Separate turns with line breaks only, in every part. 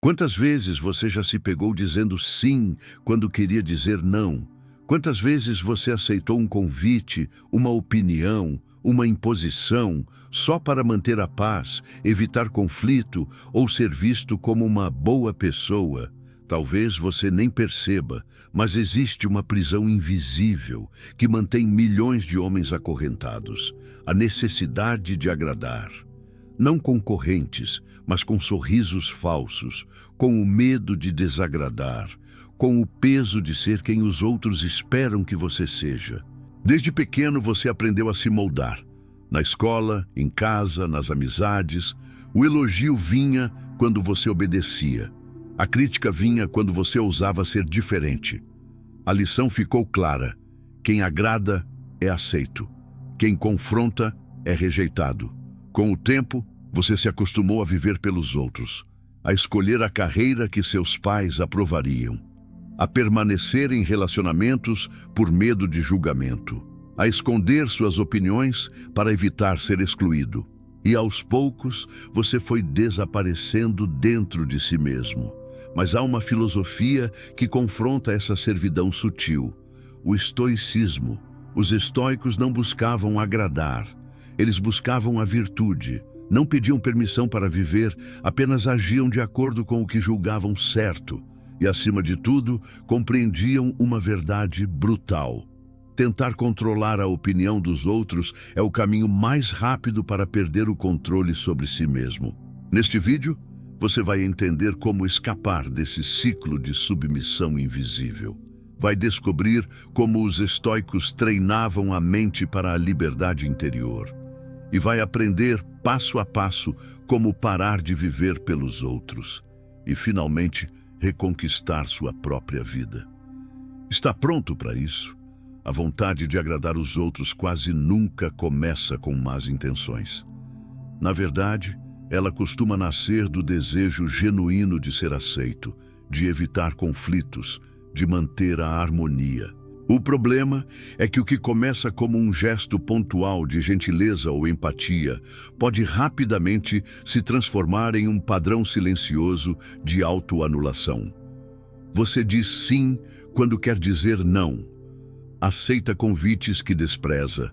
Quantas vezes você já se pegou dizendo sim quando queria dizer não? Quantas vezes você aceitou um convite, uma opinião, uma imposição, só para manter a paz, evitar conflito ou ser visto como uma boa pessoa? Talvez você nem perceba, mas existe uma prisão invisível que mantém milhões de homens acorrentados. A necessidade de agradar. Não com correntes, mas com sorrisos falsos, com o medo de desagradar, com o peso de ser quem os outros esperam que você seja. Desde pequeno você aprendeu a se moldar. Na escola, em casa, nas amizades, o elogio vinha quando você obedecia. A crítica vinha quando você ousava ser diferente. A lição ficou clara: quem agrada é aceito, quem confronta é rejeitado. Com o tempo, você se acostumou a viver pelos outros, a escolher a carreira que seus pais aprovariam, a permanecer em relacionamentos por medo de julgamento, a esconder suas opiniões para evitar ser excluído. E aos poucos, você foi desaparecendo dentro de si mesmo. Mas há uma filosofia que confronta essa servidão sutil: o estoicismo. Os estoicos não buscavam agradar, eles buscavam a virtude. Não pediam permissão para viver, apenas agiam de acordo com o que julgavam certo. E, acima de tudo, compreendiam uma verdade brutal: tentar controlar a opinião dos outros é o caminho mais rápido para perder o controle sobre si mesmo. Neste vídeo, você vai entender como escapar desse ciclo de submissão invisível. Vai descobrir como os estoicos treinavam a mente para a liberdade interior. E vai aprender, passo a passo, como parar de viver pelos outros. E, finalmente, reconquistar sua própria vida. Está pronto para isso? A vontade de agradar os outros quase nunca começa com más intenções. Na verdade, ela costuma nascer do desejo genuíno de ser aceito, de evitar conflitos, de manter a harmonia. O problema é que o que começa como um gesto pontual de gentileza ou empatia pode rapidamente se transformar em um padrão silencioso de autoanulação. Você diz sim quando quer dizer não. Aceita convites que despreza.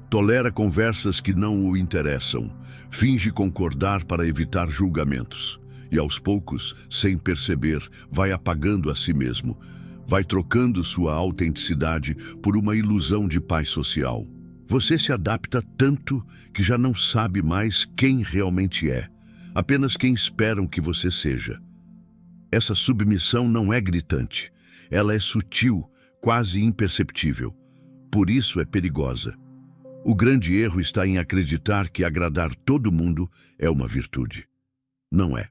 Tolera conversas que não o interessam. Finge concordar para evitar julgamentos. E aos poucos, sem perceber, vai apagando a si mesmo. Vai trocando sua autenticidade por uma ilusão de paz social. Você se adapta tanto que já não sabe mais quem realmente é, apenas quem esperam que você seja. Essa submissão não é gritante, ela é sutil, quase imperceptível. Por isso é perigosa. O grande erro está em acreditar que agradar todo mundo é uma virtude. Não é.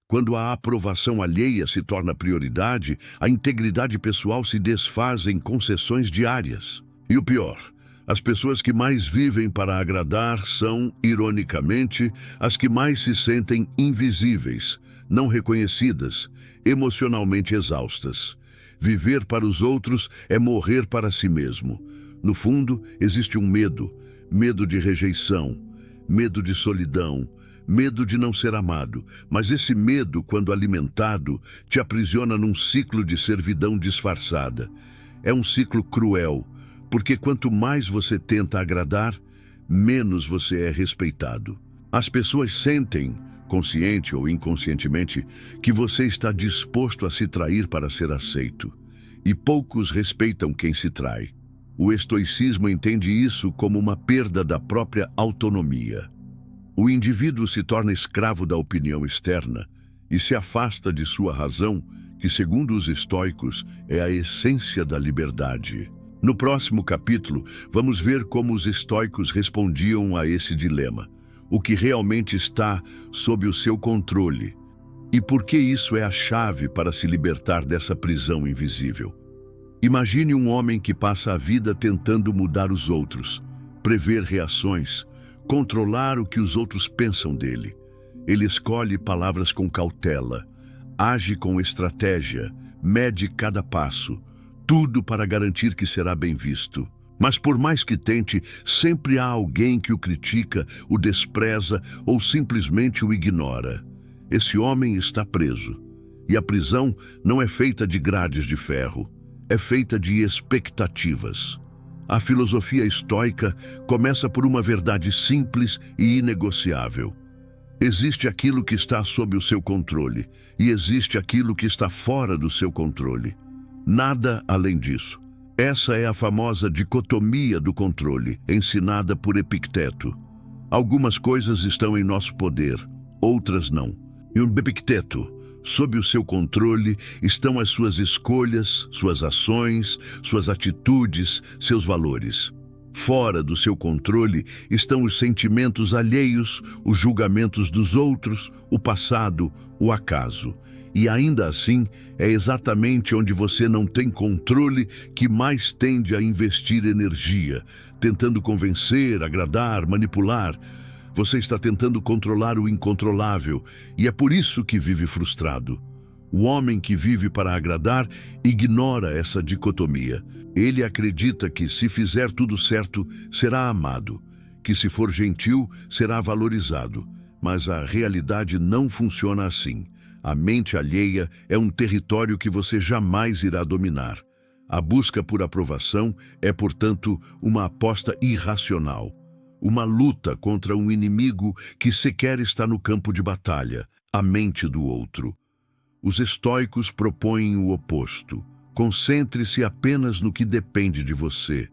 Quando a aprovação alheia se torna prioridade, a integridade pessoal se desfaz em concessões diárias. E o pior, as pessoas que mais vivem para agradar são, ironicamente, as que mais se sentem invisíveis, não reconhecidas, emocionalmente exaustas. Viver para os outros é morrer para si mesmo. No fundo, existe um medo de rejeição, medo de solidão, medo de não ser amado, mas esse medo, quando alimentado, te aprisiona num ciclo de servidão disfarçada. É um ciclo cruel, porque quanto mais você tenta agradar, menos você é respeitado. As pessoas sentem, consciente ou inconscientemente, que você está disposto a se trair para ser aceito. E poucos respeitam quem se trai. O estoicismo entende isso como uma perda da própria autonomia. O indivíduo se torna escravo da opinião externa e se afasta de sua razão, que, segundo os estoicos, é a essência da liberdade. No próximo capítulo, vamos ver como os estoicos respondiam a esse dilema, o que realmente está sob o seu controle e por que isso é a chave para se libertar dessa prisão invisível. Imagine um homem que passa a vida tentando mudar os outros, prever reações, controlar o que os outros pensam dele. Ele escolhe palavras com cautela, age com estratégia, mede cada passo, tudo para garantir que será bem visto. Mas por mais que tente, sempre há alguém que o critica, o despreza ou simplesmente o ignora. Esse homem está preso. E a prisão não é feita de grades de ferro, é feita de expectativas. A filosofia estoica começa por uma verdade simples e inegociável. Existe aquilo que está sob o seu controle e existe aquilo que está fora do seu controle. Nada além disso. Essa é a famosa dicotomia do controle, ensinada por Epicteto. Algumas coisas estão em nosso poder, outras não. E um Epicteto, sob o seu controle estão as suas escolhas, suas ações, suas atitudes, seus valores. Fora do seu controle estão os sentimentos alheios, os julgamentos dos outros, o passado, o acaso. E ainda assim, é exatamente onde você não tem controle que mais tende a investir energia, tentando convencer, agradar, manipular. Você está tentando controlar o incontrolável e é por isso que vive frustrado. O homem que vive para agradar ignora essa dicotomia. Ele acredita que se fizer tudo certo, será amado, que se for gentil, será valorizado. Mas a realidade não funciona assim. A mente alheia é um território que você jamais irá dominar. A busca por aprovação é, portanto, uma aposta irracional. Uma luta contra um inimigo que sequer está no campo de batalha, a mente do outro. Os estoicos propõem o oposto. Concentre-se apenas no que depende de você.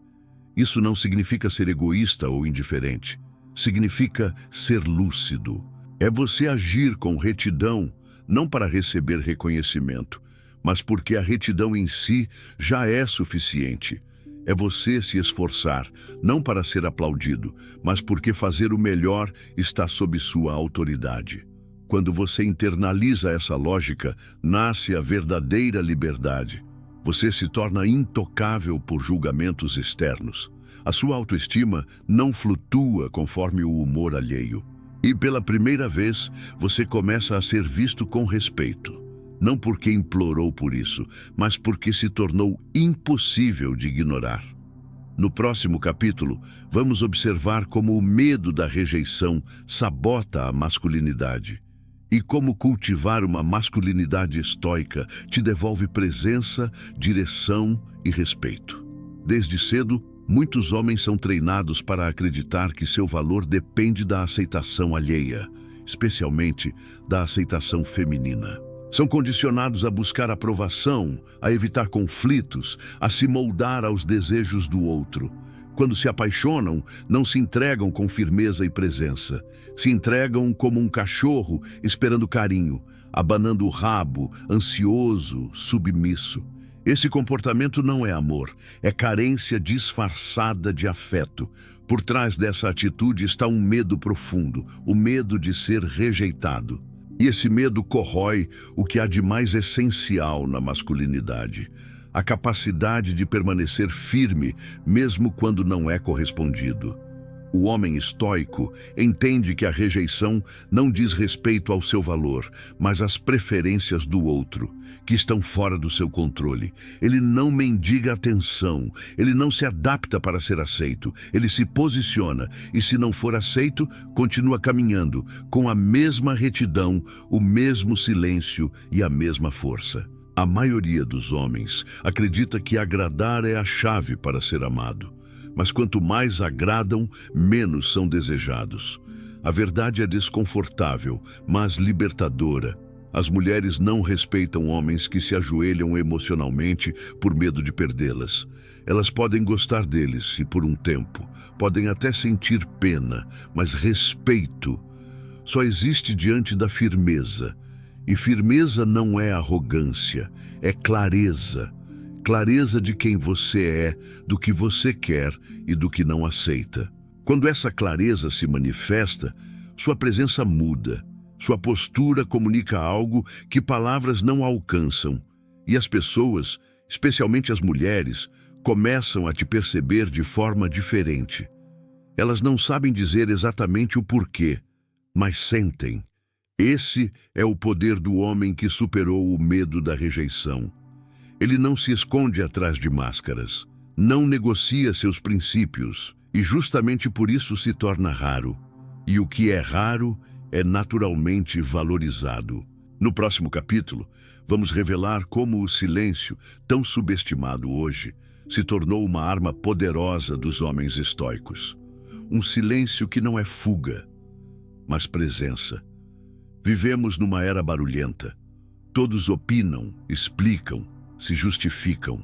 Isso não significa ser egoísta ou indiferente. Significa ser lúcido. É você agir com retidão, não para receber reconhecimento, mas porque a retidão em si já é suficiente. É você se esforçar, não para ser aplaudido, mas porque fazer o melhor está sob sua autoridade. Quando você internaliza essa lógica, nasce a verdadeira liberdade. Você se torna intocável por julgamentos externos. A sua autoestima não flutua conforme o humor alheio. E pela primeira vez, você começa a ser visto com respeito. Não porque implorou por isso, mas porque se tornou impossível de ignorar. No próximo capítulo, vamos observar como o medo da rejeição sabota a masculinidade. E como cultivar uma masculinidade estoica te devolve presença, direção e respeito. Desde cedo, muitos homens são treinados para acreditar que seu valor depende da aceitação alheia, especialmente da aceitação feminina. São condicionados a buscar aprovação, a evitar conflitos, a se moldar aos desejos do outro. Quando se apaixonam, não se entregam com firmeza e presença. Se entregam como um cachorro esperando carinho, abanando o rabo, ansioso, submisso. Esse comportamento não é amor, é carência disfarçada de afeto. Por trás dessa atitude está um medo profundo, o medo de ser rejeitado. E esse medo corrói o que há de mais essencial na masculinidade. A capacidade de permanecer firme, mesmo quando não é correspondido. O homem estoico entende que a rejeição não diz respeito ao seu valor, mas às preferências do outro, que estão fora do seu controle. Ele não mendiga atenção, ele não se adapta para ser aceito, ele se posiciona e, se não for aceito, continua caminhando com a mesma retidão, o mesmo silêncio e a mesma força. A maioria dos homens acredita que agradar é a chave para ser amado. Mas quanto mais agradam, menos são desejados. A verdade é desconfortável, mas libertadora. As mulheres não respeitam homens que se ajoelham emocionalmente por medo de perdê-las. Elas podem gostar deles e, por um tempo, podem até sentir pena, mas respeito só existe diante da firmeza. E firmeza não é arrogância, é clareza. Clareza de quem você é, do que você quer e do que não aceita. Quando essa clareza se manifesta, sua presença muda. Sua postura comunica algo que palavras não alcançam. E as pessoas, especialmente as mulheres, começam a te perceber de forma diferente. Elas não sabem dizer exatamente o porquê, mas sentem. Esse é o poder do homem que superou o medo da rejeição. Ele não se esconde atrás de máscaras, não negocia seus princípios e justamente por isso se torna raro. E o que é raro é naturalmente valorizado. No próximo capítulo, vamos revelar como o silêncio, tão subestimado hoje, se tornou uma arma poderosa dos homens estoicos. Um silêncio que não é fuga, mas presença. Vivemos numa era barulhenta. Todos opinam, explicam, se justificam.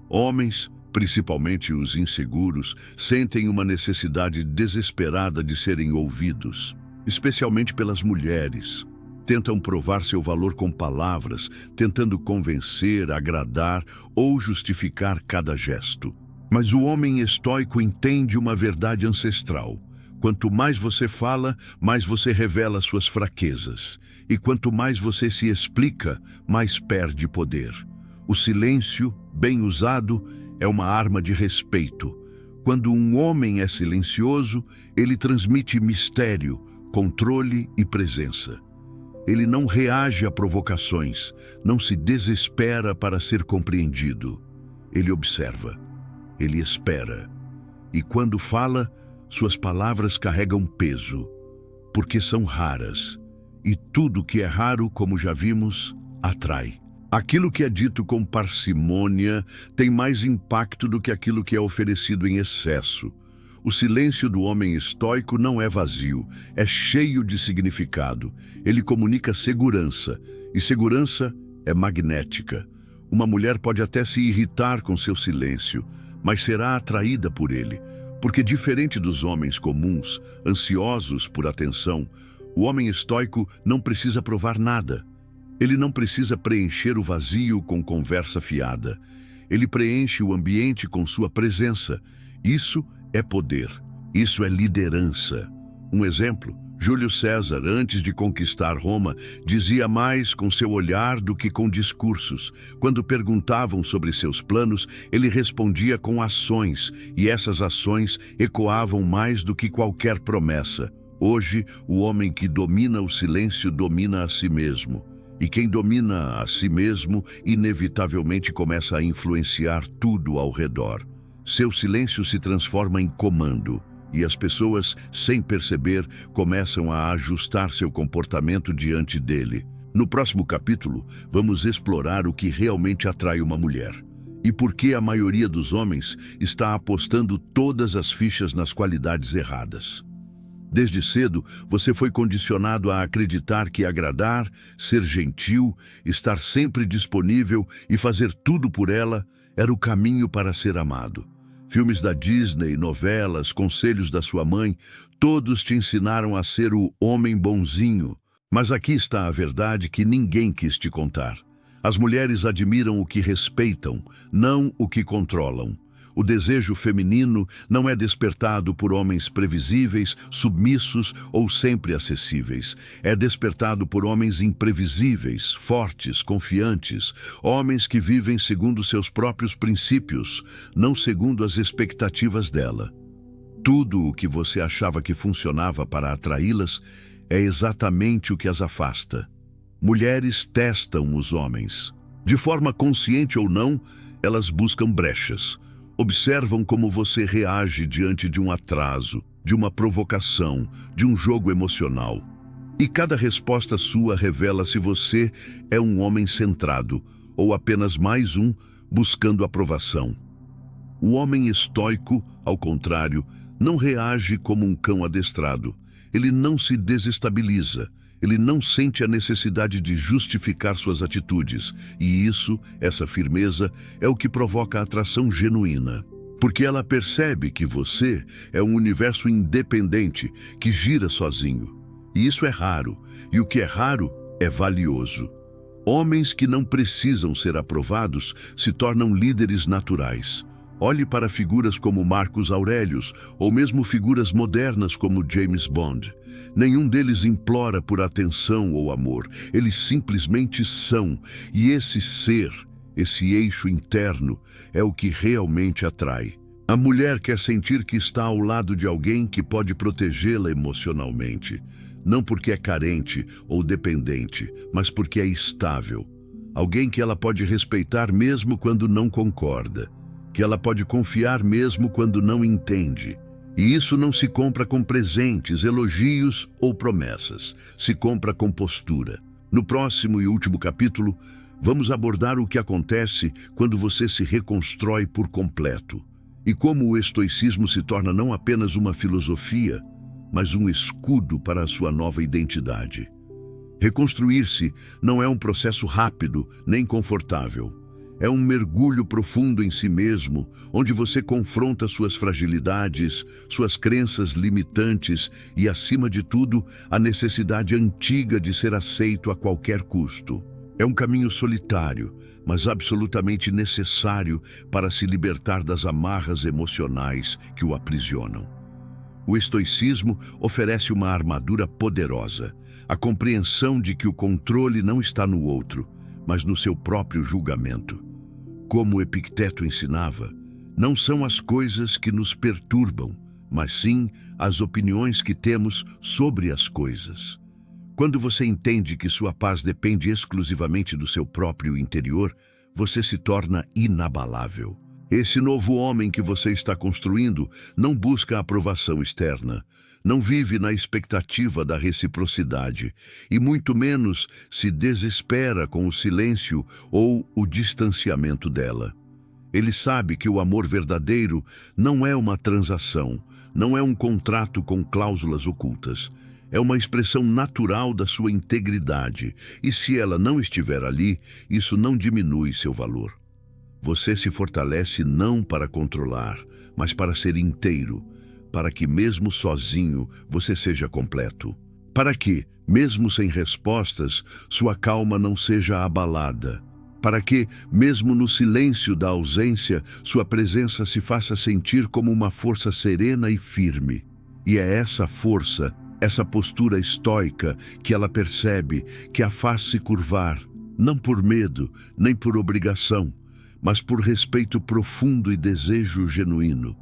Homens, principalmente os inseguros, sentem uma necessidade desesperada de serem ouvidos, especialmente pelas mulheres. Tentam provar seu valor com palavras, tentando convencer, agradar ou justificar cada gesto. Mas o homem estoico entende uma verdade ancestral. Quanto mais você fala, mais você revela suas fraquezas. E quanto mais você se explica, mais perde poder. O silêncio, bem usado, é uma arma de respeito. Quando um homem é silencioso, ele transmite mistério, controle e presença. Ele não reage a provocações, não se desespera para ser compreendido. Ele observa, ele espera. E quando fala, suas palavras carregam peso, porque são raras. E tudo que é raro, como já vimos, atrai. Aquilo que é dito com parcimônia tem mais impacto do que aquilo que é oferecido em excesso. O silêncio do homem estoico não é vazio, é cheio de significado. Ele comunica segurança, e segurança é magnética. Uma mulher pode até se irritar com seu silêncio, mas será atraída por ele, porque diferente dos homens comuns, ansiosos por atenção, o homem estoico não precisa provar nada. Ele não precisa preencher o vazio com conversa fiada. Ele preenche o ambiente com sua presença. Isso é poder. Isso é liderança. Um exemplo, Júlio César, antes de conquistar Roma, dizia mais com seu olhar do que com discursos. Quando perguntavam sobre seus planos, ele respondia com ações, e essas ações ecoavam mais do que qualquer promessa. Hoje, o homem que domina o silêncio domina a si mesmo. E quem domina a si mesmo, inevitavelmente começa a influenciar tudo ao redor. Seu silêncio se transforma em comando, e as pessoas, sem perceber, começam a ajustar seu comportamento diante dele. No próximo capítulo, vamos explorar o que realmente atrai uma mulher, e por que a maioria dos homens está apostando todas as fichas nas qualidades erradas. Desde cedo, você foi condicionado a acreditar que agradar, ser gentil, estar sempre disponível e fazer tudo por ela era o caminho para ser amado. Filmes da Disney, novelas, conselhos da sua mãe, todos te ensinaram a ser o homem bonzinho. Mas aqui está a verdade que ninguém quis te contar. As mulheres admiram o que respeitam, não o que controlam. O desejo feminino não é despertado por homens previsíveis, submissos ou sempre acessíveis. É despertado por homens imprevisíveis, fortes, confiantes, homens que vivem segundo seus próprios princípios, não segundo as expectativas dela. Tudo o que você achava que funcionava para atraí-las é exatamente o que as afasta. Mulheres testam os homens. De forma consciente ou não, elas buscam brechas. Observam como você reage diante de um atraso, de uma provocação, de um jogo emocional. E cada resposta sua revela se você é um homem centrado ou apenas mais um buscando aprovação. O homem estoico, ao contrário, não reage como um cão adestrado. Ele não se desestabiliza. Ele não sente a necessidade de justificar suas atitudes, e essa firmeza, é o que provoca a atração genuína. Porque ela percebe que você é um universo independente, que gira sozinho. E isso é raro, e o que é raro é valioso. Homens que não precisam ser aprovados se tornam líderes naturais. Olhe para figuras como Marcos Aurelius, ou mesmo figuras modernas como James Bond. Nenhum deles implora por atenção ou amor. Eles simplesmente são, e esse ser, esse eixo interno, é o que realmente atrai. A mulher quer sentir que está ao lado de alguém que pode protegê-la emocionalmente. Não porque é carente ou dependente, mas porque é estável. Alguém que ela pode respeitar mesmo quando não concorda. Que ela pode confiar mesmo quando não entende. E isso não se compra com presentes, elogios ou promessas. Se compra com postura. No próximo e último capítulo, vamos abordar o que acontece quando você se reconstrói por completo e como o estoicismo se torna não apenas uma filosofia, mas um escudo para a sua nova identidade. Reconstruir-se não é um processo rápido nem confortável. É um mergulho profundo em si mesmo, onde você confronta suas fragilidades, suas crenças limitantes e, acima de tudo, a necessidade antiga de ser aceito a qualquer custo. É um caminho solitário, mas absolutamente necessário para se libertar das amarras emocionais que o aprisionam. O estoicismo oferece uma armadura poderosa, a compreensão de que o controle não está no outro, mas no seu próprio julgamento. Como Epicteto ensinava, não são as coisas que nos perturbam, mas sim as opiniões que temos sobre as coisas. Quando você entende que sua paz depende exclusivamente do seu próprio interior, você se torna inabalável. Esse novo homem que você está construindo não busca a aprovação externa, não vive na expectativa da reciprocidade e muito menos se desespera com o silêncio ou o distanciamento dela. Ele sabe que o amor verdadeiro não é uma transação, não é um contrato com cláusulas ocultas. É uma expressão natural da sua integridade, e se ela não estiver ali, isso não diminui seu valor. Você se fortalece não para controlar, mas para ser inteiro, para que mesmo sozinho você seja completo. Para que, mesmo sem respostas, sua calma não seja abalada. Para que, mesmo no silêncio da ausência, sua presença se faça sentir como uma força serena e firme. E é essa força, essa postura estoica que ela percebe, que a faz se curvar, não por medo, nem por obrigação, mas por respeito profundo e desejo genuíno.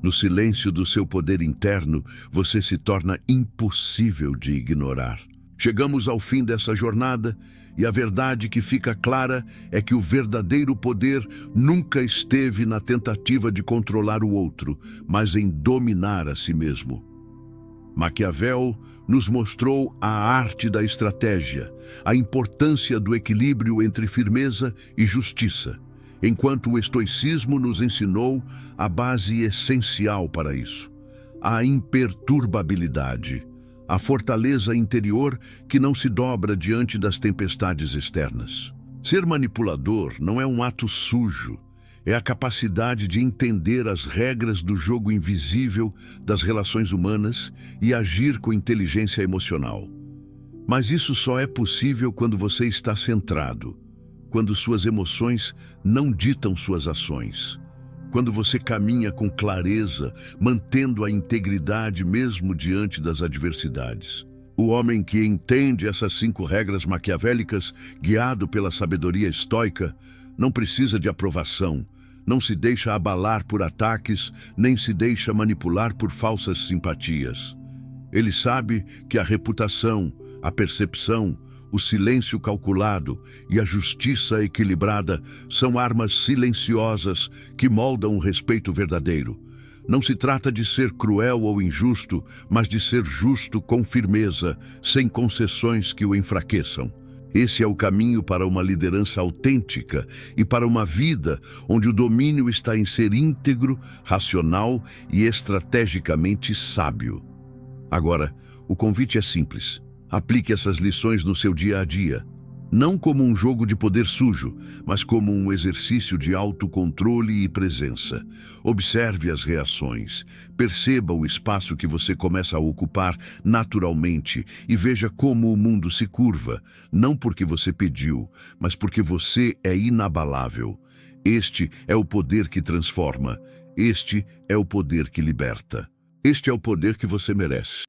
No silêncio do seu poder interno, você se torna impossível de ignorar. Chegamos ao fim dessa jornada e a verdade que fica clara é que o verdadeiro poder nunca esteve na tentativa de controlar o outro, mas em dominar a si mesmo. Maquiavel nos mostrou a arte da estratégia, a importância do equilíbrio entre firmeza e justiça, enquanto o estoicismo nos ensinou a base essencial para isso, a imperturbabilidade, a fortaleza interior que não se dobra diante das tempestades externas. Ser manipulador não é um ato sujo, é a capacidade de entender as regras do jogo invisível das relações humanas e agir com inteligência emocional. Mas isso só é possível quando você está centrado, quando suas emoções não ditam suas ações, quando você caminha com clareza, mantendo a integridade mesmo diante das adversidades. O homem que entende essas 5 regras maquiavélicas, guiado pela sabedoria estoica, não precisa de aprovação, não se deixa abalar por ataques, nem se deixa manipular por falsas simpatias. Ele sabe que a reputação, a percepção, o silêncio calculado e a justiça equilibrada são armas silenciosas que moldam o respeito verdadeiro. Não se trata de ser cruel ou injusto, mas de ser justo com firmeza, sem concessões que o enfraqueçam. Esse é o caminho para uma liderança autêntica e para uma vida onde o domínio está em ser íntegro, racional e estrategicamente sábio. Agora, o convite é simples. Aplique essas lições no seu dia a dia, não como um jogo de poder sujo, mas como um exercício de autocontrole e presença. Observe as reações, perceba o espaço que você começa a ocupar naturalmente e veja como o mundo se curva, não porque você pediu, mas porque você é inabalável. Este é o poder que transforma, este é o poder que liberta. Este é o poder que você merece.